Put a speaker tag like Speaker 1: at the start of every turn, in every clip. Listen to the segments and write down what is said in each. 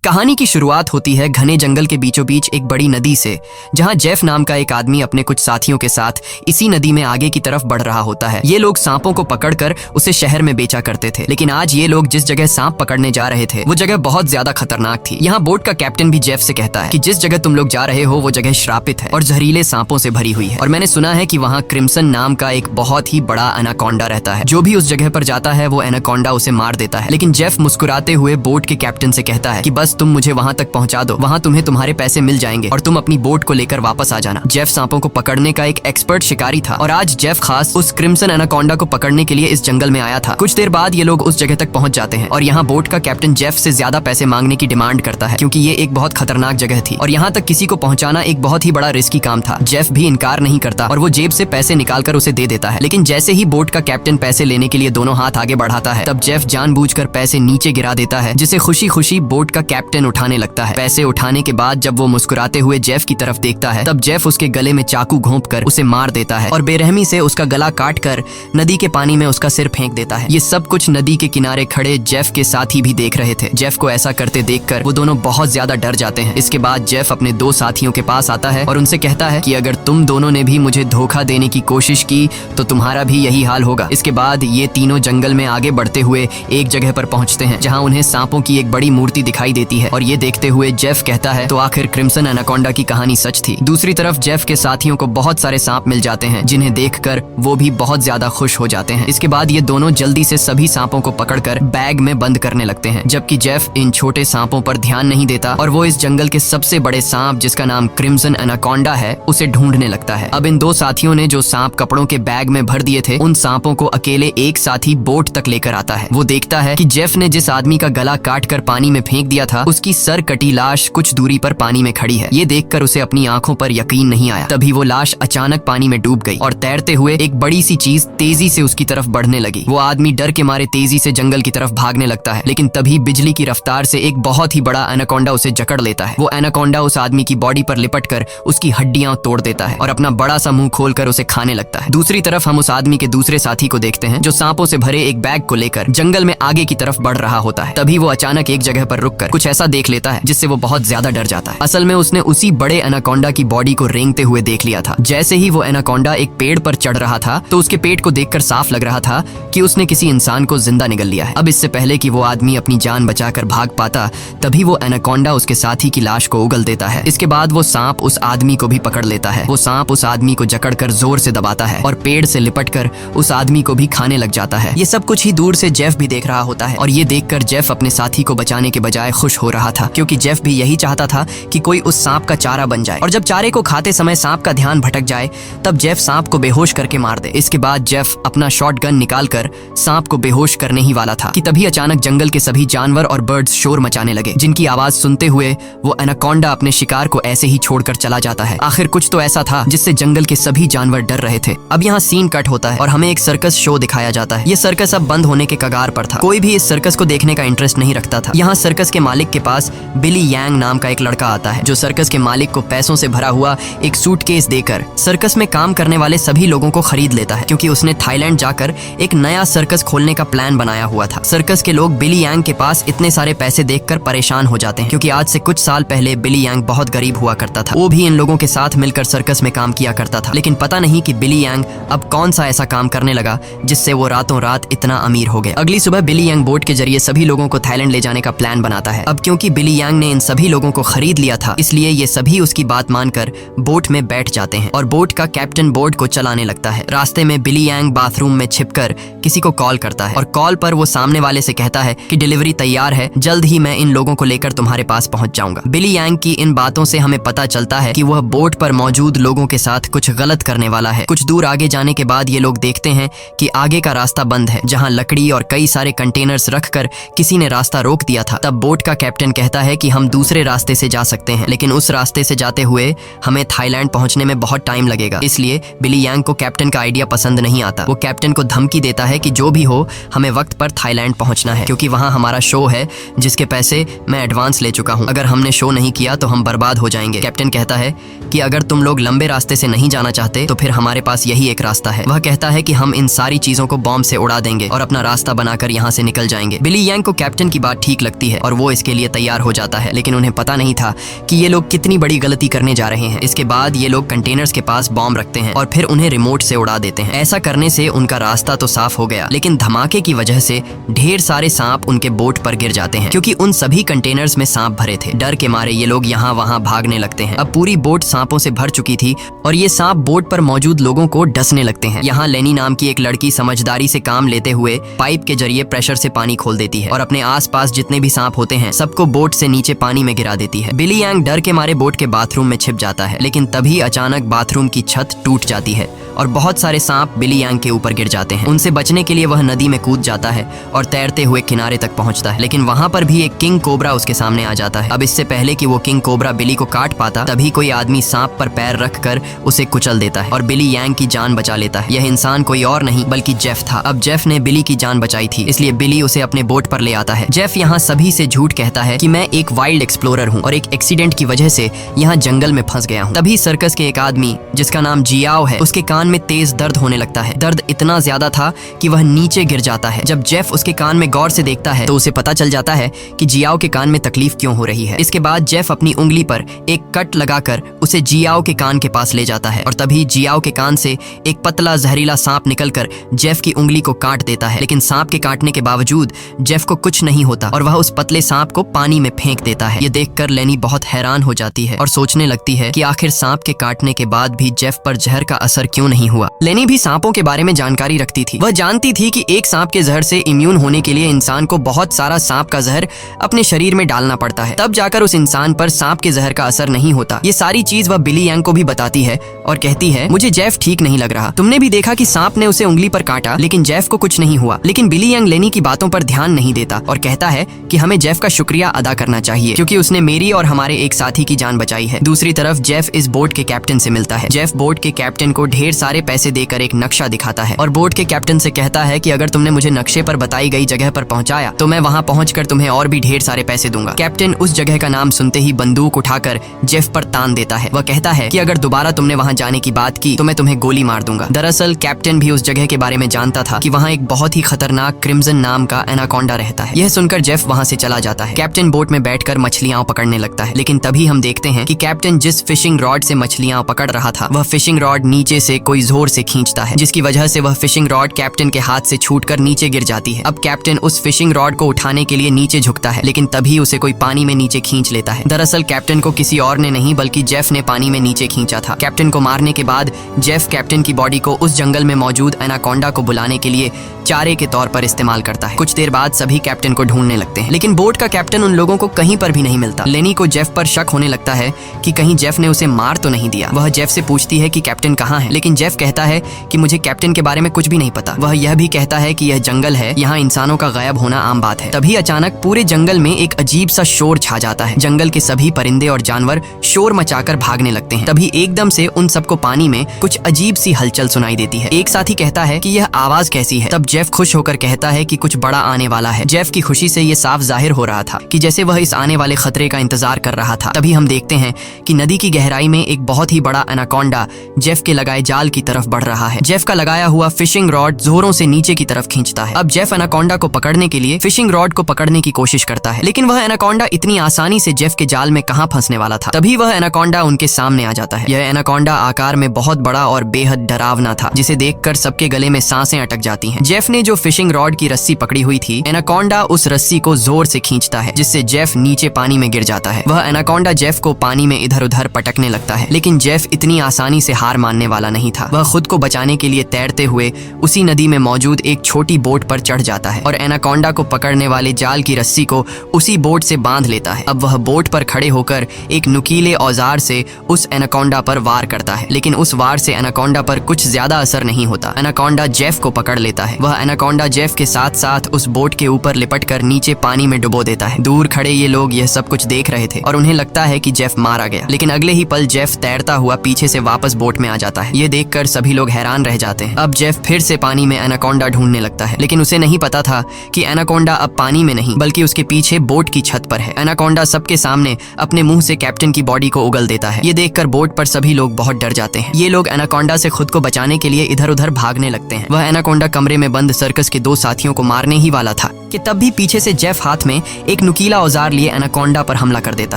Speaker 1: कहानी की शुरुआत होती है घने जंगल के बीचों बीच एक बड़ी नदी से, जहां जेफ नाम का एक आदमी अपने कुछ साथियों के साथ इसी नदी में आगे की तरफ बढ़ रहा होता है। ये लोग सांपों को पकड़कर उसे शहर में बेचा करते थे, लेकिन आज ये लोग जिस जगह सांप पकड़ने जा रहे थे वो जगह बहुत ज्यादा खतरनाक थी। यहाँ बोट का कैप्टन भी जेफ से कहता है कि जिस जगह तुम लोग जा रहे हो वो जगह श्रापित है और जहरीले सांपों से भरी हुई है, और मैंने सुना है कि वहाँ क्रिम्सन नाम का एक बहुत ही बड़ा एनाकोंडा रहता है। जो भी उस जगह पर जाता है वो एनाकोंडा उसे मार देता है। लेकिन जेफ मुस्कुराते हुए बोट के कैप्टन से कहता है कि बस तुम मुझे वहां तक पहुंचा दो, वहां तुम्हें तुम्हारे पैसे मिल जाएंगे और तुम अपनी बोट को लेकर वापस आ जाना। जेफ सांपों को पकड़ने का एक एक्सपर्ट शिकारी था और आज जेफ खास उस क्रिम्सन एनाकोंडा को पकड़ने के लिए इस जंगल में आया था। कुछ देर बाद ये लोग उस जगह तक पहुंच जाते हैं और यहाँ बोट का कैप्टन जेफ से ज्यादा पैसे मांगने की डिमांड करता है, क्योंकि ये एक बहुत खतरनाक जगह थी और यहाँ तक किसी को पहुंचाना एक बहुत ही बड़ा रिस्की काम था। जेफ भी इनकार नहीं करता और वो जेब से पैसे निकालकर उसे दे देता है। लेकिन जैसे ही बोट का कैप्टन पैसे लेने के लिए दोनों हाथ आगे बढ़ाता है, तब जेफ जानबूझकर पैसे नीचे गिरा देता है, जिसे खुशी खुशी बोट का कैप्टन उठाने लगता है। पैसे उठाने के बाद जब वो मुस्कुराते हुए जेफ की तरफ देखता है, तब जेफ उसके गले में चाकू घोंपकर उसे मार देता है और बेरहमी से उसका गला काटकर नदी के पानी में उसका सिर फेंक देता है। ये सब कुछ नदी के किनारे खड़े जेफ के साथी भी देख रहे थे। जेफ को ऐसा करते देखकर वो दोनों बहुत ज्यादा डर जाते हैं। इसके बाद जेफ अपने दो साथियों के पास आता है और उनसे कहता है कि अगर तुम दोनों ने भी मुझे धोखा देने की कोशिश की तो तुम्हारा भी यही हाल होगा। इसके बाद ये तीनों जंगल में आगे बढ़ते हुए एक जगह पर पहुंचते हैं, जहां उन्हें सांपों की एक बड़ी मूर्ति दिखाई देती है और ये देखते हुए जेफ कहता है तो आखिर क्रिम्सन एनाकोंडा की कहानी सच थी। दूसरी तरफ जेफ के साथियों को बहुत सारे सांप मिल जाते हैं, जिन्हें देखकर वो भी बहुत ज्यादा खुश हो जाते हैं। इसके बाद ये दोनों जल्दी से सभी सांपों को पकड़कर बैग में बंद करने लगते हैं, जबकि जेफ इन छोटे सांपों पर ध्यान नहीं देता और वो इस जंगल के सबसे बड़े सांप, जिसका नाम क्रिम्सन एनाकोंडा है, उसे ढूंढने लगता है। अब इन दो साथियों ने जो सांप कपड़ों के बैग में भर दिए थे, उन सांपों को अकेले एक साथी बोट तक लेकर आता है। वो देखता है कि जेफ ने जिस आदमी का गला काट कर पानी में फेंक दिया था, उसकी सर कटी लाश कुछ दूरी पर पानी में खड़ी है। ये देखकर उसे अपनी आंखों पर यकीन नहीं आया। तभी वो लाश अचानक पानी में डूब गई और तैरते हुए एक बड़ी सी चीज तेजी से उसकी तरफ बढ़ने लगी। वो आदमी डर के मारे तेजी से जंगल की तरफ भागने लगता है, लेकिन तभी बिजली की रफ्तार से एक बहुत ही बड़ा एनाकोंडा उसे जकड़ लेता है। वो एनाकोंडा उस आदमी की बॉडी पर लिपटकर उसकी हड्डियां तोड़ देता है और अपना बड़ा सा मुंह खोलकर उसे खाने लगता है। दूसरी तरफ हम उस आदमी के दूसरे साथी को देखते हैं, जो सांपों से भरे एक बैग को लेकर जंगल में आगे की तरफ बढ़ रहा होता है। तभी वो अचानक एक जगह पर रुककर कुछ ऐसा देख लेता है जिससे वो बहुत ज्यादा डर जाता है। असल में उसने उसी बड़े एनाकोंडा की बॉडी को रेंगते हुए देख लिया था। जैसे ही वो एनाकोंडा एक पेड़ पर चढ़ रहा था, तो उसके पेट को देखकर साफ लग रहा था कि उसने किसी इंसान को जिंदा निगल लिया है। अब इससे पहले कि वो आदमी अपनी जान बचाकर भाग पाता, तभी वो एनाकोंडा उसके साथी की लाश को उगल देता है। इसके बाद वो सांप उस आदमी को भी पकड़ लेता है। वो सांप उस आदमी को जकड़कर जोर से दबाता है और पेड़ से लिपटकर उस आदमी को भी खाने लग जाता है। ये सब कुछ ही दूर से जेफ भी देख रहा होता है और ये देखकर जेफ अपने साथी को बचाने के बजाय खुश हो रहा था, क्योंकि जेफ भी यही चाहता था कि कोई उस सांप का चारा बन जाए और जब चारे को खाते समय सांप का ध्यान भटक जाए, तब जेफ सांप को बेहोश करके मार दे। इसके बाद जेफ अपना शॉटगन निकालकर सांप को बेहोश करने ही वाला था कि तभी अचानक जंगल के सभी जानवर और बर्ड्स शोर मचाने लगे, जिनकी आवाज सुनते हुए वो एनाकोंडा अपने शिकार को ऐसे ही छोड़कर चला जाता है। आखिर कुछ तो ऐसा था जिससे जंगल के सभी जानवर डर रहे थे। अब यहाँ सीन कट होता है और हमें एक सर्कस शो दिखाया जाता है। ये सर्कस अब बंद होने के कगार पर था। कोई भी इस सर्कस को देखने का इंटरेस्ट नहीं रखता था। यहाँ सर्कस के मालिक के पास बिली यांग नाम का एक लड़का आता है, जो सर्कस के मालिक को पैसों से भरा हुआ एक सूटकेस देकर सर्कस में काम करने वाले सभी लोगों को खरीद लेता है, क्योंकि उसने थाईलैंड जाकर एक नया सर्कस खोलने का प्लान बनाया हुआ था। सर्कस के लोग बिली यांग के पास इतने सारे पैसे देखकर परेशान हो जाते हैं, क्योंकि आज से कुछ साल पहले बिली यांग बहुत गरीब हुआ करता था। वो भी इन लोगों के साथ मिलकर सर्कस में काम किया करता था, लेकिन पता नहीं कि बिली यांग अब कौन सा ऐसा काम करने लगा जिससे वो रातों रात इतना अमीर हो गए। अगली सुबह बिली यांग बोट के जरिए सभी लोगों को थाईलैंड ले जाने का प्लान बनाता है। अब क्योंकि बिली यांग ने इन सभी लोगों को खरीद लिया था, इसलिए ये सभी उसकी बात मानकर बोट में बैठ जाते हैं और बोट का कैप्टन बोट को चलाने लगता है। रास्ते में बिली यांग बाथरूम में छिपकर किसी को कॉल करता है और कॉल पर वो सामने वाले से कहता है कि डिलीवरी तैयार है, जल्द ही मैं इन लोगों को लेकर तुम्हारे पास पहुंच जाऊंगा। बिली यांग की इन बातों से हमें पता चलता है कि वह बोट पर मौजूद लोगों के साथ कुछ गलत करने वाला है। कुछ दूर आगे जाने के बाद ये लोग देखते हैं कि आगे का रास्ता बंद है, जहाँ लकड़ी और कई सारे कंटेनर्स रखकर किसी ने रास्ता रोक दिया था। तब बोट का कैप्टन कहता है कि हम दूसरे रास्ते से जा सकते हैं, लेकिन उस रास्ते से जाते हुए हमें थाईलैंड पहुंचने में बहुत टाइम लगेगा। इसलिए बिली यांग को कैप्टन का आइडिया पसंद नहीं आता। वो कैप्टन को धमकी देता है कि जो भी हो हमें वक्त पर थाईलैंड पहुंचना है, क्योंकि वहां हमारा शो है जिसके पैसे मैं एडवांस ले चुका हूं। अगर हमने शो नहीं किया तो हम बर्बाद हो जाएंगे। कैप्टन कहता है कि अगर तुम लोग लंबे रास्ते से नहीं जाना चाहते तो फिर हमारे पास यही एक रास्ता है। वह कहता है कि हम इन सारी चीजों को बॉम्ब से उड़ा देंगे और अपना रास्ता बनाकर यहाँ से निकल जाएंगे। बिली यांग को कैप्टन की बात ठीक लगती है और वो इसके के लिए तैयार हो जाता है, लेकिन उन्हें पता नहीं था कि ये लोग कितनी बड़ी गलती करने जा रहे हैं। इसके बाद ये लोग कंटेनर्स के पास बॉम्ब रखते हैं और फिर उन्हें रिमोट से उड़ा देते हैं। ऐसा करने से उनका रास्ता तो साफ हो गया, लेकिन धमाके की वजह से ढेर सारे सांप उनके बोट पर गिर जाते हैं, क्योंकि उन सभी कंटेनर्स में सांप भरे थे। डर के मारे ये लोग यहाँ वहाँ भागने लगते हैं। अब पूरी बोट सांपों से भर चुकी थी और ये सांप बोट पर मौजूद लोगों को डसने लगते हैं। यहाँ लेनी नाम की एक लड़की समझदारी से काम लेते हुए पाइप के जरिए प्रेशर से पानी खोल देती है और अपने आसपास जितने भी सांप होते हैं सबको बोट से नीचे पानी में गिरा देती है। बिली यांग डर के मारे बोट के बाथरूम में छिप जाता है, लेकिन तभी अचानक बाथरूम की छत टूट जाती है और बहुत सारे सांप बिली यांग के ऊपर गिर जाते हैं। उनसे बचने के लिए वह नदी में कूद जाता है और तैरते हुए किनारे तक पहुंचता है, लेकिन वहां पर भी एक किंग कोबरा उसके सामने आ जाता है। अब इससे पहले कि वो किंग कोबरा बिली को काट पाता, तभी कोई आदमी सांप पर पैर रखकर उसे कुचल देता है और बिली यांग की जान बचा लेता है। यह इंसान कोई और नहीं बल्कि जेफ था। अब जेफ ने बिली की जान बचाई थी, इसलिए बिली उसे अपने बोट पर ले आता है। जेफ यहाँ सभी से झूठ कहता है कि मैं एक वाइल्ड एक्सप्लोरर हूँ और एक एक्सीडेंट की वजह से यहाँ जंगल में फंस गया हूँ। तभी सर्कस के एक आदमी जिसका नाम जियाओ है, उसके कान में तेज दर्द होने लगता है। दर्द इतना ज्यादा था कि वह नीचे गिर जाता है। जब जेफ उसके कान में गौर से देखता है तो उसे पता चल जाता है कि जियाओ के कान में तकलीफ क्यों हो रही है। इसके बाद जेफ अपनी उंगली पर एक कट लगाकर उसे जियाओ के कान के पास ले जाता है और तभी जियाओ के कान से एक पतला जहरीला सांप निकलकर जेफ की उंगली को काट देता है, लेकिन सांप के काटने के बावजूद जेफ को कुछ नहीं होता और वह उस पतले सांप को पानी में फेंक देता है। ये देखकर लेनी बहुत हैरान हो जाती है और सोचने लगती है कि आखिर सांप के काटने के बाद भी जेफ पर जहर का असर क्यों नहीं हुआ। लेनी भी सांपों के बारे में जानकारी रखती थी। वह जानती थी कि एक सांप के जहर से इम्यून होने के लिए इंसान को बहुत सारा सांप का जहर अपने शरीर में डालना पड़ता है, तब जाकर उस इंसान पर सांप के जहर का असर नहीं होता। ये सारी चीज वह बिली यांग को भी बताती है और कहती है, मुझे जेफ ठीक नहीं लग रहा। तुमने भी देखा कि सांप ने उसे उंगली पर काटा, लेकिन जेफ को कुछ नहीं हुआ। लेकिन बिली यांग लेनी की बातों पर ध्यान नहीं देता और कहता है कि हमें जेफ का शुक्रिया अदा करना चाहिए, क्योंकि उसने मेरी और हमारे एक साथी की जान बचाई है। दूसरी तरफ जेफ इस बोट के कैप्टन से मिलता है। जेफ बोट के कैप्टन को ढेर सारे पैसे देकर एक नक्शा दिखाता है और बोट के कैप्टन से कहता है कि अगर तुमने मुझे नक्शे पर बताई गई जगह पर पहुंचाया तो मैं वहां पहुंचकर तुम्हें और भी ढेर सारे पैसे दूंगा। कैप्टन उस जगह का नाम सुनते ही बंदूक उठाकर जेफ पर तान देता है। वह कहता है कि अगर दोबारा तुमने वहां जाने की बात की तो मैं तुम्हें गोली मार दूंगा। दरअसल कैप्टन भी उस जगह के बारे में जानता था कि वहाँ एक बहुत ही खतरनाक क्रिम्सन नाम का एनाकोंडा रहता है। यह सुनकर जेफ वहाँ से चला जाता है। कैप्टन बोट में बैठकर मछलियां पकड़ने लगता है, लेकिन तभी हम देखते हैं कि कैप्टन जिस फिशिंग रॉड से मछलियां पकड़ रहा था वह फिशिंग रॉड नीचे से कोई जोर से खींचता है, जिसकी वजह से वह फिशिंग रॉड कैप्टन के हाथ से छूटकर नीचे गिर जाती है। अब कैप्टन उस फिशिंग रॉड को उठाने के लिए नीचे झुकता है, लेकिन तभी उसे कोई पानी में नीचे खींच लेता है। दरअसल कैप्टन को किसी और ने नहीं बल्कि जेफ ने पानी में नीचे खींचा था। कैप्टन को मारने के बाद जेफ कैप्टन की बॉडी को उस जंगल में मौजूद एनाकोंडा को बुलाने के लिए चारे के तौर पर इस्तेमाल करता है। कुछ देर बाद सभी कैप्टन को ढूंढने लगते हैं, लेकिन बोट का कैप्टन उन लोगों को कहीं पर भी नहीं मिलता। लेनी को जेफ पर शक होने लगता है कि कहीं जेफ ने उसे मार तो नहीं दिया। वह जेफ से पूछती है कि कैप्टन कहाँ है, लेकिन जेफ कहता है कि मुझे कैप्टन के बारे में कुछ भी नहीं पता। वह यह भी कहता है कि यह जंगल है, यहाँ इंसानों का गायब होना आम बात है। तभी अचानक पूरे जंगल में एक अजीब सा शोर छा जाता है। जंगल के सभी परिंदे और जानवर शोर मचाकर भागने लगते हैं। तभी एकदम से उन सबको पानी में कुछ अजीब सी हलचल सुनाई देती है। एक साथी कहता है कि यह आवाज कैसी है। तब जेफ खुश होकर कहता है कि कुछ बड़ा आने वाला है। जेफ की खुशी से यह साफ जाहिर हो रहा था कि जैसे वह इस आने वाले खतरे का इंतजार कर रहा था। तभी हम देखते हैं कि नदी की गहराई में एक बहुत ही बड़ा एनाकोंडा जेफ के लगाए जाल की तरफ बढ़ रहा है। जेफ का लगाया हुआ फिशिंग रॉड जोरों से नीचे की तरफ खींचता है। अब जेफ एनाकोंडा को पकड़ने के लिए फिशिंग रॉड को पकड़ने की कोशिश करता है, लेकिन वह एनाकोंडा इतनी आसानी से जेफ के जाल में कहां फंसने वाला था। तभी वह एनाकोंडा उनके सामने आ जाता है। यह एनाकोंडा आकार में बहुत बड़ा और बेहद डरावना था, जिसे देखकर सबके गले में सांसें अटक जाती हैं। जेफ ने जो फिशिंग रॉड की रस्सी पकड़ी हुई थी, एनाकोंडा उस रस्सी को जोर से खींचता है, जिससे जेफ नीचे पानी में गिर जाता है। वह एनाकोंडा जेफ को पानी में इधर उधर पटकने लगता है, लेकिन जेफ इतनी आसानी से हार मानने वाला नहीं था। वह खुद को बचाने के लिए तैरते हुए उसी नदी में मौजूद एक छोटी बोट पर चढ़ जाता है और एनाकोंडा को पकड़ने वाले जाल की रस्सी को उसी बोट से बांध लेता है। अब वह बोट पर खड़े होकर एक नुकीले औजार से उस एनाकोंडा पर वार करता है, लेकिन उस वार से एनाकोंडा पर कुछ ज्यादा असर नहीं होता। एनाकोंडा जेफ को पकड़ लेता है। वह एनाकोंडा जेफ के साथ साथ उस बोट के ऊपर लिपटकर नीचे पानी में डुबो देता है। दूर खड़े ये लोग यह सब कुछ देख रहे थे और उन्हें लगता है कि जेफ मारा गया, लेकिन अगले ही पल जेफ तैरता हुआ पीछे से वापस बोट में आ जाता है। ये देखकर सभी लोग हैरान रह जाते हैं। अब जेफ फिर से पानी में एनाकोंडा ढूंढने लगता है, लेकिन उसे नहीं पता था कि एनाकोंडा अब पानी में नहीं बल्कि उसके पीछे बोट की छत पर है। एनाकोंडा सबके सामने अपने मुंह से कैप्टन की बॉडी को उगल देता है। ये देखकर बोट पर सभी लोग बहुत डर जाते हैं। ये लोग एनाकोंडा से खुद को बचाने के लिए इधर उधर भागने लगते हैं। वह एनाकोंडा कमरे में बंद सर्कस के 2 साथियों को मारने ही वाला था कि तब भी पीछे से जेफ हाथ में एक नुकीला औजार लिए एनाकोंडा पर हमला कर देता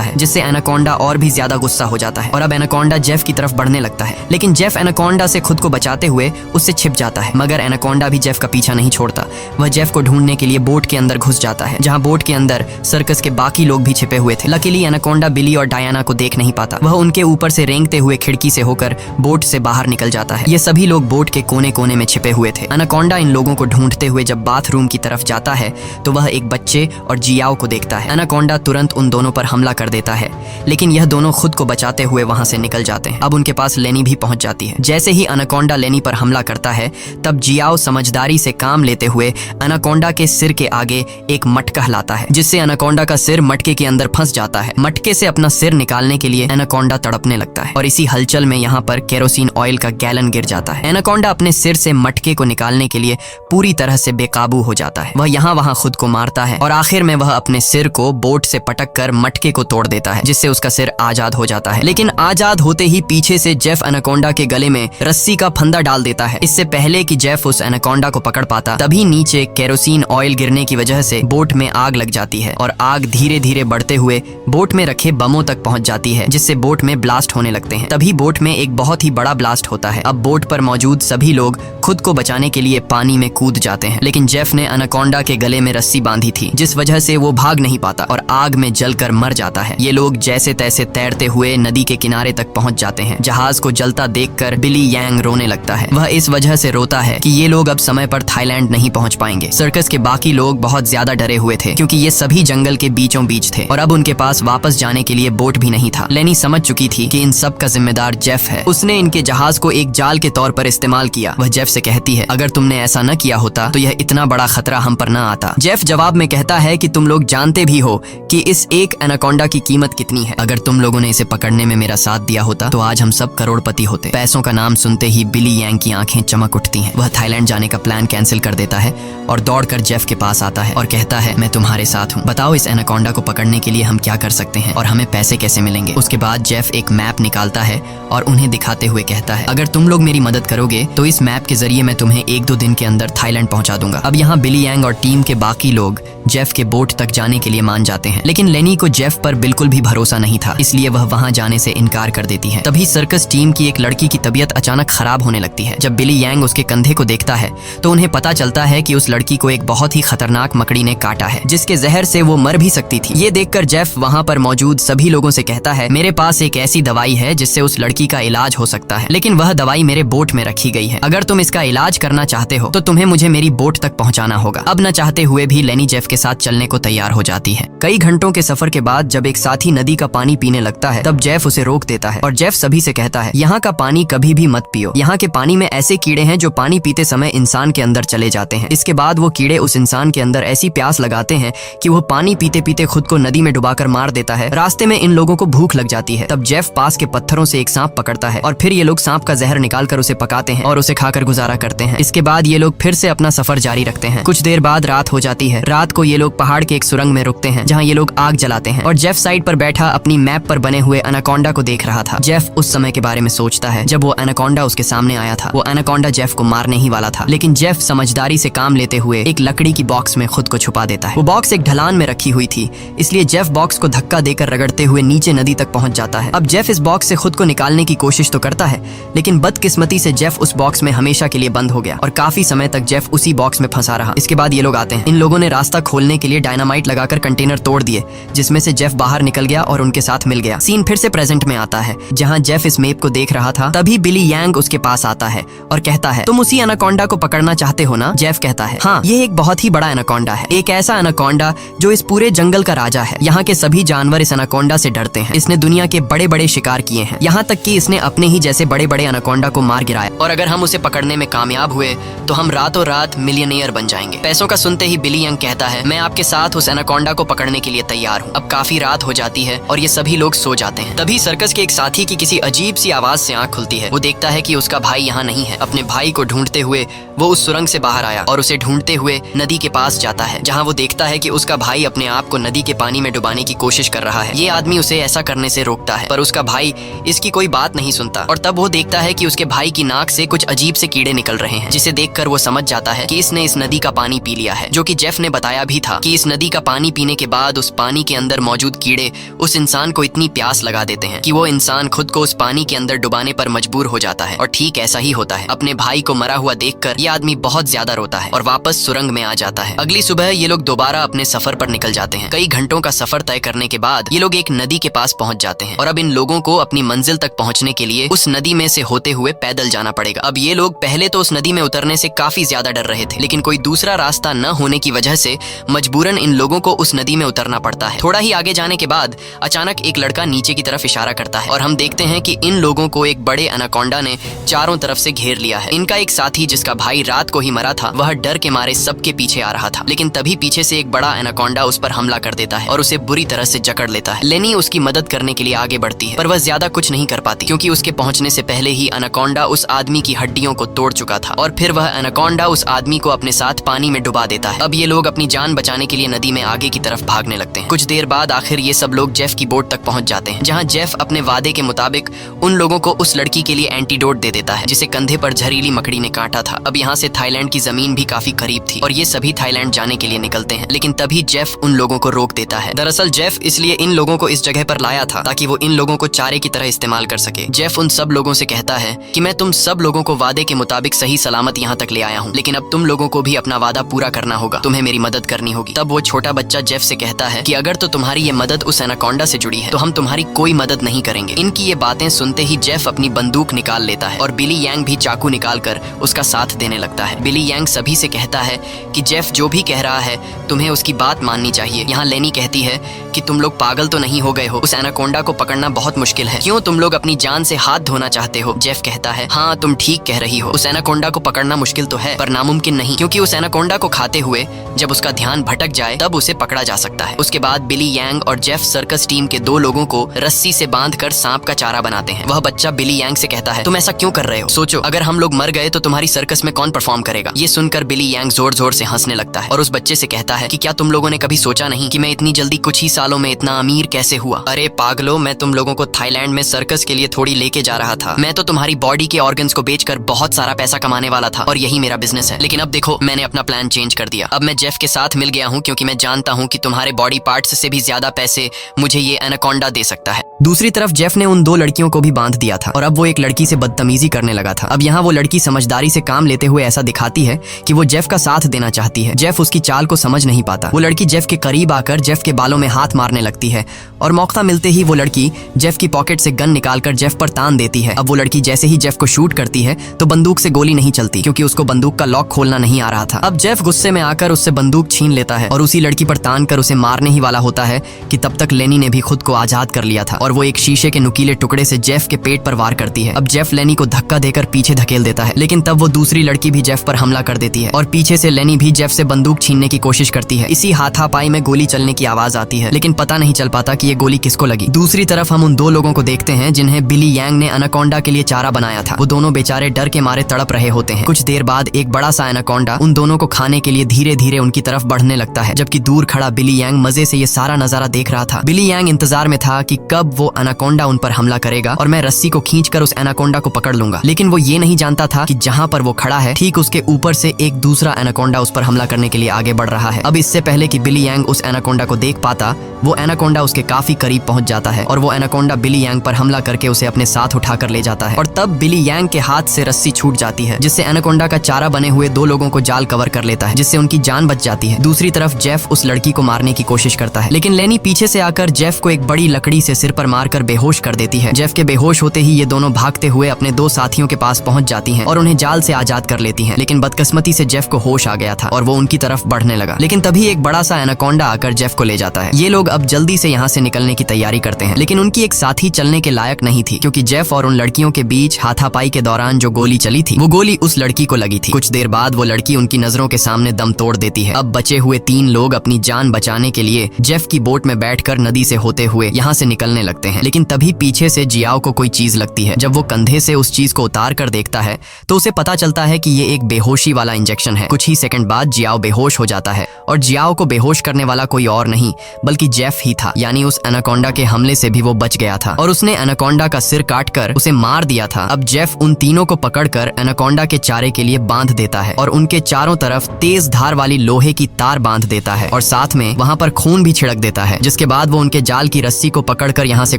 Speaker 1: है, जिससे एनाकोंडा और भी ज्यादा गुस्सा हो जाता है और अब एनाकोंडा जेफ की तरफ बढ़ने लगता है। लेकिन जेफ एनाकोंडा से खुद को बचाते हुए उससे छिप जाता है, मगर एनाकोंडा भी जेफ का पीछा नहीं छोड़ता। वह जेफ को ढूंढने के लिए बोट के अंदर घुस जाता है, जहां बोट के अंदर सर्कस के बाकी लोग भी छिपे हुए थे। लकीली एनाकोंडा बिली और डायना को देख नहीं पाता। वह उनके ऊपर से रेंगते हुए खिड़की से होकर बोट से बाहर निकल जाता है। ये सभी लोग बोट के कोने कोने में छिपे हुए थे। एनाकोंडा इन लोगों को ढूंढते हुए जब बाथरूम की तरफ जाता है तो वह एक बच्चे और जियाओ को देखता है। एनाकोंडा तुरंत उन दोनों पर हमला कर देता है, लेकिन यह दोनों खुद को बचाते हुए वहां से निकल जाते हैं। अब उनके पास लेनी भी पहुंच जाती है। जैसे ही एनाकोंडा लेनी पर हमला करता है, तब जियाओ समझदारी से काम लेते हुए एनाकोंडा के सिर के आगे एक मटका लाता है, जिससे एनाकोंडा का सिर मटके के अंदर फंस जाता है। मटके से अपना सिर निकालने के लिए एनाकोंडा तड़पने लगता है और इसी हलचल में यहाँ पर केरोसिन ऑयल का गैलन गिर जाता है। एनाकोंडा अपने सिर से मटके को निकालने के लिए पूरी तरह से बेकाबू हो जाता है। वह यहाँ वहां खुद को मारता है और आखिर में वह अपने सिर को बोट से पटक कर मटके को तोड़ देता है, जिससे उसका सिर आजाद हो जाता है। लेकिन आजाद होते ही पीछे से जेफ एनाकोंडा के गले में रस्सी का फंदा डाल देता है। इससे पहले कि जेफ उस एनाकोंडा को पकड़ पाता, तभी नीचे केरोसिन ऑयल गिरने की वजह से बोट में आग लग जाती है और आग धीरे धीरे बढ़ते हुए बोट में रखे बमों तक पहुंच जाती है, जिससे बोट में ब्लास्ट होने लगते हैं। तभी बोट में एक बहुत ही बड़ा ब्लास्ट होता है। अब बोट पर मौजूद सभी लोग खुद को बचाने के लिए पानी में कूद जाते हैं, लेकिन जेफ ने एनाकोंडा के गले में रस्सी बांधी थी, जिस वजह से वो भाग नहीं पाता और आग में जलकर मर जाता है। ये लोग जैसे तैसे तैरते हुए नदी के किनारे तक पहुंच जाते हैं। जहाज को जलता देखकर बिली यांग रोने लगता है। वह इस वजह से रोता है कि ये लोग अब समय पर थाईलैंड नहीं पहुंच पाएंगे। सर्कस के बाकी लोग बहुत ज्यादा डरे हुए थे, क्योंकि ये सभी जंगल के बीचों बीच थे और अब उनके पास वापस जाने के लिए बोट भी नहीं था। लेनी समझ चुकी थी कि इन सब का जिम्मेदार जेफ है। उसने इनके जहाज को एक जाल के तौर पर इस्तेमाल किया। वह जेफ से कहती है, अगर तुमने ऐसा न किया होता तो यह इतना बड़ा खतरा हम पर न आता। जेफ जवाब में कहता है कि तुम लोग जानते भी हो कि इस एक एनाकोंडा की कीमत कितनी है। अगर तुम लोगों ने इसे पकड़ने में मेरा साथ दिया होता तो आज हम सब करोड़पति होते। पैसों का नाम सुनते ही बिली यांग की आंखें चमक उठती हैं। वह थाईलैंड जाने का प्लान कैंसिल कर देता है और दौड़कर जेफ के पास आता है और कहता है, मैं तुम्हारे साथ हूँ। बताओ इस एनाकोंडा को पकड़ने के लिए हम क्या कर सकते हैं और हमें पैसे कैसे मिलेंगे। उसके बाद जेफ एक मैप निकालता है और उन्हें दिखाते हुए कहता है, अगर तुम लोग मेरी मदद करोगे तो इस मैप के जरिए मैं तुम्हें 1-2 दिन के अंदर थाईलैंड पहुंचा दूंगा। अब यहाँ बिली यांग और टीम के बाकी लोग जेफ के बोट तक जाने के लिए मान जाते हैं, लेकिन लेनी को जेफ पर बिल्कुल भी भरोसा नहीं था, इसलिए वह वहां जाने से इनकार कर देती है। तभी सर्कस टीम की एक लड़की की तबीयत अचानक खराब होने लगती है। जब बिली यांग उसके कंधे को देखता है तो उन्हें पता चलता है कि उस लड़की को एक बहुत ही खतरनाक मकड़ी ने काटा है, जिसके जहर से वो मर भी सकती थी। ये देखकर जेफ वहां पर मौजूद सभी लोगों से कहता है, मेरे पास एक ऐसी दवाई है जिससे उस लड़की का इलाज हो सकता है, लेकिन वह दवाई मेरे बोट में रखी गई है। अगर तुम इसका इलाज करना चाहते हो तो तुम्हें मुझे मेरी बोट तक पहुंचाना होगा। अब न चाहते हुए भी लेनी जेफ के साथ चलने को तैयार हो जाती है। कई घंटों के सफर के बाद जब एक साथी नदी का पानी पीने लगता है, तब जेफ उसे रोक देता है और जेफ सभी से कहता है, यहाँ का पानी कभी भी मत पियो। यहाँ के पानी में ऐसे कीड़े हैं जो पानी पीते समय इंसान के अंदर चले जाते हैं। इसके बाद वो कीड़े उस इंसान के अंदर ऐसी प्यास लगाते हैं कि वो पानी पीते पीते खुद को नदी में डुबाकर मार देता है। रास्ते में इन लोगों को भूख लग जाती है। तब जेफ पास के पत्थरों से एक सांप पकड़ता है और फिर ये लोग सांप का जहर निकालकर उसे पकाते हैं और उसे खाकर गुजारा करते हैं। इसके बाद ये लोग फिर से अपना सफर जारी रखते हैं। कुछ देर बाद रात हो जाती है। रात को ये लोग पहाड़ के एक सुरंग में रुकते हैं, जहाँ ये लोग आग जलाते हैं और जेफ साइड पर बैठा अपनी मैप पर बने हुए एनाकोंडा को देख रहा था। जेफ उस समय के बारे में सोचता है जब वो एनाकोंडा उसके सामने आया था। वो एनाकोंडा जेफ को मारने ही वाला था, लेकिन जेफ समझदारी से काम लेते हुए एक लकड़ी की बॉक्स में खुद को छुपा देता है। वो बॉक्स एक ढलान में रखी हुई थी, इसलिए जेफ बॉक्स को धक्का देकर रगड़ते हुए नीचे नदी तक पहुंच जाता है। अब जेफ इस बॉक्स से खुद को निकालने की कोशिश तो करता है, लेकिन बदकिस्मती से जेफ उस बॉक्स में हमेशा के लिए बंद हो गया और काफी समय तक जेफ उसी बॉक्स में फंसा रहा। इसके बाद ये लोग आते हैं। इन लोगों ने रास्ता खोलने के लिए डायनामाइट लगाकर कंटेनर तोड़ दिए, जिसमें से जेफ बाहर निकल गया और उनके साथ मिल गया। सीन फिर से प्रेजेंट में आता है, जहाँ जेफ इस मैप को देख रहा था। तभी बिली यांग उसके पास आता है और कहता है, तुम उसी एनाकोंडा को पकड़ना चाहते हो ना? जेफ कहता है, हाँ, ये एक बहुत ही बड़ा एनाकोंडा है, एक ऐसा एनाकोंडा जो इस पूरे जंगल का राजा है। यहाँ के सभी जानवर इस एनाकोंडा से डरते हैं। इसने दुनिया के बड़े बड़े शिकार किए हैं, यहाँ तक कि इसने अपने ही जैसे बड़े बड़े एनाकोंडा को मार गिराया, और अगर हम उसे पकड़ने में कामयाब हुए तो हम रातों रात मिलियनेयर बन जाएंगे। पैसों का सुनते ही बिली यंग कहता है, मैं आपके साथ उस एनाकोंडा को पकड़ने के लिए तैयार हूँ। अब काफी रात हो जाती है और ये सभी लोग सो जाते हैं। तभी सर्कस के एक साथी की किसी अजीब सी आवाज से आंख खुलती है। वो देखता देखता है कि उसका भाई यहाँ नहीं है। अपने भाई को ढूंढते हुए वो उस सुरंग से बाहर आया और उसे ढूंढते हुए नदी के पास जाता है, जहाँ वो देखता है कि उसका भाई अपने आप को नदी के पानी में डुबाने की कोशिश कर रहा है। ये आदमी उसे ऐसा करने से रोकता है, पर उसका भाई इसकी कोई बात नहीं सुनता और तब वो देखता है कि उसके भाई की नाक से कुछ अजीब से कीड़े निकल रहे हैं, जिसे देखकर वो समझ जाता है कि इसने इस नदी का पानी पी लिया है। जो कि जेफ ने बताया भी था कि इस नदी का पानी पीने के बाद उस पानी के अंदर मौजूद कीड़े उस इंसान को इतनी प्यास लगा देते हैं कि वो इंसान खुद को उस पानी के अंदर डुबाने पर मजबूर हो जाता है। और ठीक ऐसा ही होता है। अपने भाई को मरा हुआ देखकर ये आदमी बहुत ज्यादा रोता है और वापस सुरंग में आ जाता है। अगली सुबह ये लोग दोबारा अपने सफर पर निकल जाते हैं। कई घंटों का सफर तय करने के बाद ये लोग एक नदी के पास पहुंच जाते हैं और अब इन लोगों को अपनी मंजिल तक पहुंचने के लिए उस नदी में से होते हुए पैदल जाना पड़ेगा। अब ये लोग पहले तो उस नदी में उतरने से काफी ज्यादा डर रहे थे, लेकिन कोई दूसरा रास्ता न होने की वजह से मजबूरन इन लोगों को उस नदी में उतरना पड़ता है। थोड़ा ही आगे जाने के बाद अचानक एक लड़का नीचे की तरफ इशारा करता है और हम देखते हैं कि इन लोगों को एक बड़े एनाकोंडा ने चारों तरफ से घेर लिया है। इनका एक साथी जिसका भाई रात को ही मरा था, वह डर के मारे सबके पीछे आ रहा था, लेकिन तभी पीछे से एक बड़ा एनाकोंडा उस पर हमला कर देता है और उसे बुरी तरह से जकड़ लेता है। लेनी उसकी मदद करने के लिए आगे बढ़ती है, पर वह ज्यादा कुछ नहीं कर पाती क्योंकि उसके पहुंचने से पहले ही एनाकोंडा उस आदमी की हड्डियों को तोड़ चुका था और फिर वह एनाकोंडा उस आदमी को अपने साथ पानी में डुबा देता है। अब ये लोग अपनी जान बचाने के लिए नदी में आगे की तरफ भागने लगते हैं। कुछ देर बाद आखिर ये सब लोग जेफ की बोट तक पहुंच जाते हैं, जहां जेफ अपने वादे के मुताबिक उन लोगों को उस लड़की के लिए एंटीडोट दे देता है जिसे कंधे पर जहरीली मकड़ी ने काटा था। अब यहाँ से थाईलैंड की जमीन भी काफी करीब थी और ये सभी थाईलैंड जाने के लिए निकलते हैं, लेकिन तभी जेफ उन लोगों को रोक देता है। दरअसल जेफ इसलिए इन लोगों को इस जगह पर लाया था ताकि वो इन लोगों को चारे की तरह इस्तेमाल कर सके। जेफ उन सब लोगों से कहता है कि मैं तुम सब लोगों को वादे के मुताबिक सही सलामत यहाँ तक ले आया हूँ, लेकिन अब तुम लोगों को भी अपना वादा पूरा करना होगा, तुम्हें मेरी मदद करनी होगी। तब वो छोटा बच्चा जेफ से कहता है कि अगर तो तुम्हारी ये मदद उस एनाकोंडा से जुड़ी है तो हम तुम्हारी कोई मदद नहीं करेंगे। इनकी ये बातें सुनते ही जेफ अपनी बंदूक निकाल लेता है और बिली यांग भी चाकू निकाल कर उसका साथ देने लगता है। बिली यांग सभी से कहता है कि जेफ जो भी कह रहा है तुम्हें उसकी बात माननी चाहिए। यहाँ लेनी कहती है कि तुम लोग पागल तो नहीं हो गए हो, उस एनाकोंडा को पकड़ना बहुत मुश्किल है, क्यों तुम लोग अपनी जान से हाथ धोना चाहते हो? जेफ कहता है हाँ तुम ठीक कह रही हो, उस एनाकोंडा को पकड़ना मुश्किल तो है पर नामुमकिन नहीं, क्योंकि उस एनाकोंडा को खाते हुए जब उसका ध्यान भटक जाए तब उसे पकड़ा जा सकता है। उसके बाद बिली यांग और जेफ सर्कस टीम के 2 लोगों को रस्सी से बांधकर सांप का चारा बनाते हैं। वह बच्चा बिली यांग से कहता है तुम ऐसा क्यों कर रहे हो? सोचो अगर हम लोग मर गए तो तुम्हारी सर्कस में कौन परफॉर्म करेगा? ये सुनकर बिली यांग जोर जोर से हंसने लगता है और उस बच्चे से कहता है कि क्या तुम लोगों ने कभी सोचा नहीं कि मैं इतनी जल्दी कुछ ही सालों में इतना अमीर कैसे हुआ? अरे पागलो, मैं तुम लोगों को थाईलैंड में सर्कस के लिए थोड़ी लेके जा रहा था। मैं तो तुम्हारी बॉडी के ऑर्गन्स को बेचकर बहुत सारा पैसा कमाने वाला था और यही मेरा बिजनेस है, लेकिन अब देखो मैंने अपना प्लान चेंज कर दिया। अब मैं जेफ के साथ मिल गया हूँ क्योंकि मैं जानता हूँ कि तुम्हारे बॉडी पार्ट्स से भी ज्यादा पैसे मुझे ये एनाकोंडा दे सकता है। दूसरी तरफ जेफ ने उन 2 लड़कियों को भी बांध दिया था और अब वो एक लड़की से बदतमीजी करने लगा था। अब यहाँ वो लड़की समझदारी से काम लेते हुए ऐसा दिखाती है कि वो जेफ का साथ देना चाहती है। जेफ उसकी चाल को समझ नहीं पाता। वो लड़की जेफ के करीब आकर जेफ के बालों में हाथ मारने लगती है और मौका मिलते ही वो लड़की जेफ की पॉकेट से गन निकालकर जेफ पर तान देती है। अब वो लड़की जैसे ही जेफ को शूट करती है तो बंदूक से गोली नहीं चलती क्योंकि उसको बंदूक का लॉक खोलना नहीं आ रहा था। अब जेफ गुस्से में आकर उससे बंदूक छीन लेता है और उसी लड़की पर तान कर उसे मारने ही वाला होता है कि तब तक लेनी ने भी खुद को आजाद कर लिया था और वो एक शीशे के नुकीले टुकड़े से जेफ के पेट पर वार करती है। अब जेफ लेनी को धक्का देकर पीछे धकेल देता है, लेकिन तब वो दूसरी लड़की भी जेफ पर हमला कर देती है और पीछे से लेनी भी जेफ से बंदूक छीनने की कोशिश करती है। इसी हाथापाई में गोली चलने की आवाज आती है, लेकिन पता नहीं चल पाता कि ये गोली किसको लगी। दूसरी तरफ हम उन 2 लोगों को देखते हैं जिन्हें बिली यांग ने एनाकोंडा के लिए चारा बनाया था। वो दोनों बेचारे डर के मारे तड़प रहे होते हैं। कुछ देर बाद एक बड़ा सा एनाकोंडा उन दोनों को खाने के लिए धीरे धीरे उनकी तरफ बढ़ने लगता है, जबकि दूर खड़ा बिली यांग मजे से ये सारा नजारा देख रहा था। बिली यांग इंतजार में था कि कब वो एनाकोंडा उन पर हमला करेगा और मैं रस्सी को खींचकर उस एनाकोंडा को पकड़ लूंगा, लेकिन वो ये नहीं जानता था कि जहां पर वो खड़ा है ठीक उसके ऊपर से एक दूसरा एनाकोंडा उस पर हमला करने के लिए आगे बढ़ रहा है। अब इससे पहले कि बिली यांग उस एनाकोंडा को देख पाता, वो एनाकोंडा उसके काफी करीब पहुंच जाता है और वो एनाकोंडा बिली यांग पर हमला करके उसे अपने साथ उठाकर ले जाता है और तब बिली यांग के हाथ से रस्सी छूट जाती है, जिससे एनाकोंडा का चारा बने हुए 2 लोगों को जाल कवर कर लेता है, जिससे उनकी जान बच जाती है। दूसरी तरफ जेफ उस लड़की को मारने की कोशिश करता है, लेकिन लेनी पीछे से आकर जेफ को एक बड़ी लकड़ी से सिर पर मारकर बेहोश कर देती है। जेफ के बेहोश होते ही ये दोनों भागते हुए अपने 2 साथियों के पास पहुंच जाती हैं और उन्हें जाल से आजाद कर लेती हैं, लेकिन बदकिस्मती से जेफ को होश आ गया था और वो उनकी तरफ बढ़ने लगा, लेकिन तभी एक बड़ा सा एनाकोंडा आकर जेफ को ले जाता है। ये लोग अब जल्दी से यहाँ से निकलने की तैयारी करते हैं, लेकिन उनकी एक साथी चलने के लायक नहीं थी क्योंकि जेफ और उन लड़कियों के बीच हाथापाई के दौरान जो गोली चली थी वो गोली उस लड़की को लगी थी। कुछ देर बाद वो लड़की उनकी नजरों के सामने दम तोड़ देती है। अब बचे हुए 3 लोग अपनी जान बचाने के लिए जेफ की बोट में बैठकर नदी से होते हुए यहाँ से निकलने लगते हैं, लेकिन तभी पीछे से जियाओ को कोई चीज लगती है। जब वो कंधे कंधे से उस चीज को उतार कर देखता है तो उसे पता चलता है कि ये एक बेहोशी वाला इंजेक्शन है। कुछ ही सेकंड बाद जियाओ बेहोश हो जाता है और जियाओ को बेहोश करने वाला कोई और नहीं बल्कि जेफ ही था, यानी उस एनाकोंडा के हमले से भी वो बच गया था और उसने एनाकोंडा का सिर काटकर उसे मार दिया था। अब जेफ उन तीनों को पकड़कर एनाकोंडा के चारे के लिए बांध देता है और उनके चारों तरफ तेज धार वाली लोहे की तार बांध देता है और साथ में वहाँ पर खून भी छिड़क देता है, जिसके बाद वो उनके जाल की रस्सी को पकड़कर यहाँ से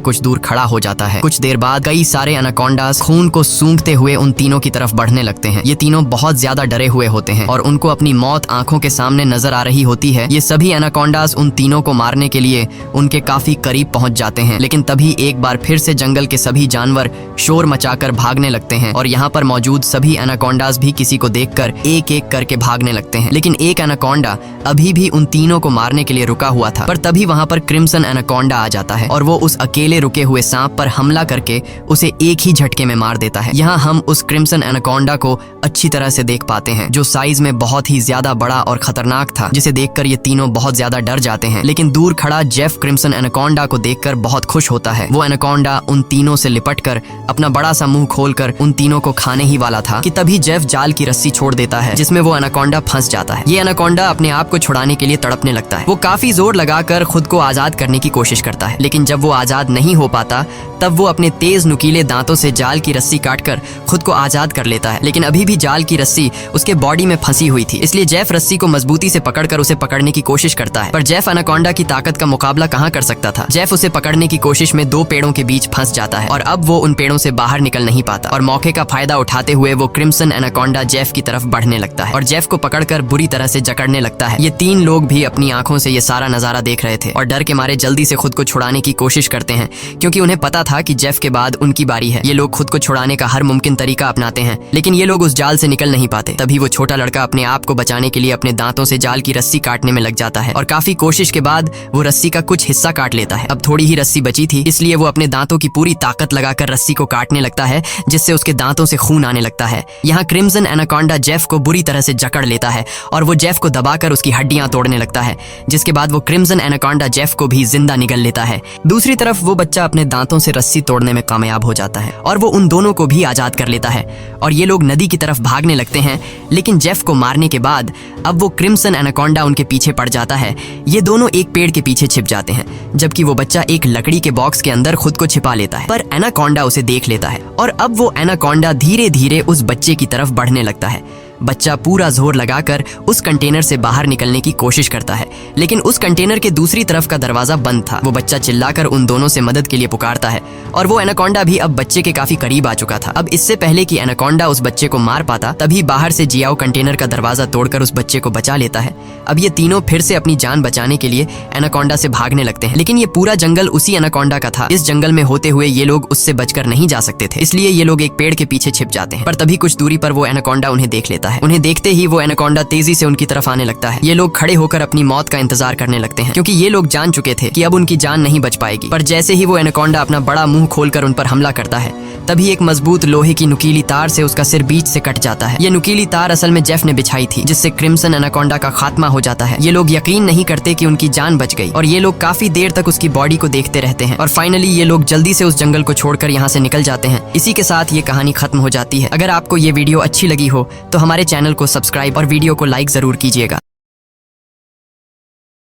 Speaker 1: कुछ दूर खड़ा हो जाता है। कुछ देर बाद कई सारे एनाकोंडास खून को सूंघते हुए उन तीनों की तरफ बढ़ने लगते हैं। ये तीनों बहुत ज्यादा डरे हुए होते हैं और उनको अपनी मौत आंखों के सामने नजर आ रही होती है। ये सभी एनाकोंडास उन तीनों को मारने के लिए उनके काफी करीब पहुंच जाते हैं, लेकिन तभी एक बार फिर से जंगल के सभी जानवर शोर मचाकर भागने लगते हैं और यहाँ पर मौजूद सभी एनाकोंडास भी किसी को देखकर एक एक करके भागने लगते हैं। लेकिन एक एनाकोंडा अभी भी उन तीनों को मारने के लिए रुका हुआ था, पर तभी वहाँ पर क्रिम्सन एनाकोंडा आ जाता है और वो उस अकेले रुके हुए सांप पर हमला करके उसे एक ही झटके में मार देता है। यहाँ हम उस क्रिम्सन एनाकोंडा को अच्छी तरह से देख पाते हैं, जो साइज में बहुत ही ज्यादा बड़ा और खतरनाक था, जिसे देखकर ये तीनों बहुत ज्यादा डर जाते हैं। लेकिन दूर खड़ा जेफ क्रिम्सन एनाकोंडा को देखकर बहुत खुश होता है। वो एनाकोंडा उन तीनों से लिपटकर अपना बड़ा सा मुंह खोलकर उन तीनों को खाने ही वाला था कि तभी जेफ जाल की रस्सी छोड़ देता है, जिसमें वो एनाकोंडा फंस जाता है। ये एनाकोंडा अपने आप को छुड़ाने के लिए तड़पने लगता है। वो काफी जोर लगाकर खुद को आजाद करने की कोशिश करता है, लेकिन जब वो आजाद नहीं हो पाता तब वो अपने तेज नुकीले दांतों से जाल की रस्सी काटकर खुद को आजाद कर लेता है। लेकिन अभी भी जाल की रस्सी उसके बॉडी में फंसी हुई थी, इसलिए जेफ रस्सी को मजबूती से पकड़कर उसे पकड़ने की कोशिश करता है, पर जेफ एनाकोंडा की ताकत का मुकाबला कहाँ कर सकता था। जेफ उसे पकड़ने की कोशिश में दो पेड़ों के बीच फंस जाता है और अब वो उन पेड़ों से बाहर निकल नहीं पाता और मौके का फायदा उठाते हुए वो क्रिम्सन एनाकोंडा जेफ की तरफ बढ़ने लगता है और जेफ को पकड़कर बुरी तरह से जकड़ने लगता है। ये तीन लोग भी अपनी आंखों से ये सारा नजारा देख रहे थे और डर के मारे जल्दी से खुद को छुड़ाने की कोशिश करते हैं, क्योंकि उन्हें पता था कि जेफ के बाद उनकी बारी है। ये लोग खुद को छुड़ाने का हर मुमकिन तरीका अपनाते हैं, लेकिन ये लोग उस जाल से निकल नहीं पाते। तभी वो छोटा लड़का अपने आप को बचाने के लिए अपने दांतों से जाल की रस्सी काटने में लग जाता है और काफी कोशिश के बाद वो रस्सी का कुछ हिस्सा काट लेता है। अब थोड़ी ही रस्सी बची थी, इसलिए वो अपने दांतों की पूरी ताकत लगाकर रस्सी को काटने लगता है, जिससे उसके दांतों से खून आने लगता है। यहाँ क्रिम्सन एनाकोंडा जेफ को बुरी तरह से जकड़ लेता है और वो जेफ को दबाकर उसकी हड्डियां तोड़ने लगता है, जिसके बाद वो क्रिम्सन एनाकोंडा जेफ को भी जिंदा निगल लेता है। दूसरी तरफ वो बच्चा अपने दांतों से रस्सी तोड़ने में कामयाब हो जाता है और वो उन दोनों को भी आजाद कर लेता है और ये लोग नदी की तरफ भागने लगते हैं। लेकिन जेफ को मारने के बाद अब वो क्रिम्सन एनाकोंडा उनके पीछे पड़ जाता है। ये दोनों एक पेड़ के पीछे छिप जाते हैं, जबकि वो बच्चा एक लकड़ी के बॉक्स के अंदर खुद को छिपा लेता है, पर एनाकोंडा उसे देख लेता है और अब वो एनाकोंडा धीरे धीरे उस बच्चे की तरफ बढ़ने लगता है। बच्चा पूरा जोर लगाकर उस कंटेनर से बाहर निकलने की कोशिश करता है, लेकिन उस कंटेनर के दूसरी तरफ का दरवाजा बंद था। वो बच्चा चिल्लाकर उन दोनों से मदद के लिए पुकारता है और वो एनाकोंडा भी अब बच्चे के काफी करीब आ चुका था। अब इससे पहले कि एनाकोंडा उस बच्चे को मार पाता, तभी बाहर से जियाओ कंटेनर का दरवाजा तोड़कर उस बच्चे को बचा लेता है। अब ये तीनों फिर से अपनी जान बचाने के लिए एनाकोंडा से भागने लगते हैं, लेकिन ये पूरा जंगल उसी एनाकोंडा का था। इस जंगल में होते हुए ये लोग उससे बचकर नहीं जा सकते थे, इसलिए ये लोग एक पेड़ के पीछे छिप जाते हैं। पर तभी कुछ दूरी पर वो एनाकोंडा उन्हें देख लेता है। उन्हें देखते ही वो एनाकोंडा तेजी से उनकी तरफ आने लगता है। ये लोग खड़े होकर अपनी मौत का इंतजार करने लगते हैं, क्योंकि ये लोग जान चुके थे कि अब उनकी जान नहीं बच पाएगी। पर जैसे ही वो एनाकोंडा अपना बड़ा मुंह खोलकर उन पर हमला करता है, तभी एक मजबूत लोहे की नुकीली तार से उसका सिर बीच से कट जाता है। ये नुकीली तार असल में जेफ ने बिछाई थी, जिससे क्रिम्सन एनाकोंडा का खात्मा हो जाता है। ये लोग यकीन नहीं करते कि उनकी जान बच गई और ये लोग काफी देर तक उसकी बॉडी को देखते रहते हैं और फाइनली ये लोग जल्दी से उस जंगल को छोड़कर यहाँ से निकल जाते हैं। इसी के साथ ये कहानी खत्म हो जाती है। अगर आपको ये वीडियो अच्छी लगी हो तो हमारे चैनल को सब्सक्राइब और वीडियो को लाइक जरूर कीजिएगा।